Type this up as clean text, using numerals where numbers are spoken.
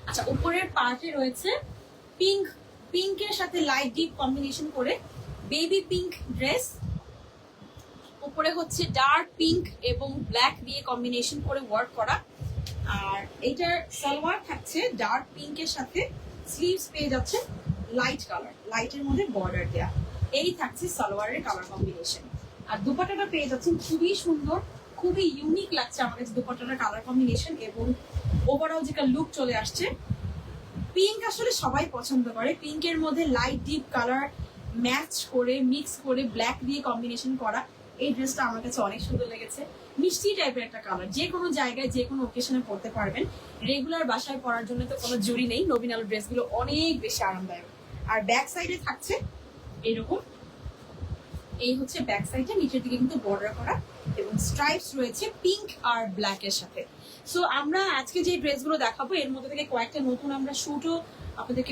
আচ্ছা, উপরের পার্টে রয়েছে পিঙ্কের সাথে লাইট ডিপ কম্বিনেশন করে বেবি পিঙ্ক ড্রেস। উপরে হচ্ছে ডার্ক পিঙ্ক এবং ব্ল্যাক দিয়ে কম্বিনেশন করে ওয়ার্ক করা। আর এইটার সালোয়ার থাকছে ডার্ক পিঙ্কের সাথে, স্লিভস পেয়ে যাচ্ছে লাইট কালার, লাইটের মধ্যে বর্ডার দেয়া। এই থাকছে সালোয়ারের কালার কম্বিনেশন। আর দুপাট্টাটা পেয়ে যাচ্ছেন খুবই সুন্দর, খুবই ইউনিক লাগছে আমার কাছে দুপাট্টাটার কালার কম্বিনেশন এবং ওভারঅল যেটা লুক চলে আসছে। পিঙ্ক আসলে সবাই পছন্দ করে, পিঙ্কের মধ্যে লাইট ডিপ কালার ম্যাচ করে মিক্স করে ব্ল্যাক দিয়ে কম্বিনেশন করা এই ড্রেসটা আমার কাছে অনেক সুন্দর লেগেছে। মিষ্টি টাইপের একটা কালার, যে কোনো জায়গায় যে কোনো ওকেশনে পরতে পারবেন। রেগুলার বাসায় পরার জন্য তো কোনো জুড়ি নেই, নবীন আলো ড্রেসগুলো অনেক বেশি আরামদায়ক। আর ব্যাক সাইডে থাকছে এরকম, এই হচ্ছে ব্যাক সাইডে, নিচের দিকে কিন্তু বর্ডার করা এবং স্ট্রাইপস রয়েছে পিঙ্ক আর ব্ল্যাক এর সাথে। সো আমরা আজকে যে ড্রেসগুলো দেখাবো এর মধ্যে থেকে কয়েকটা নতুন আমরা শুটও আপনাদেরকে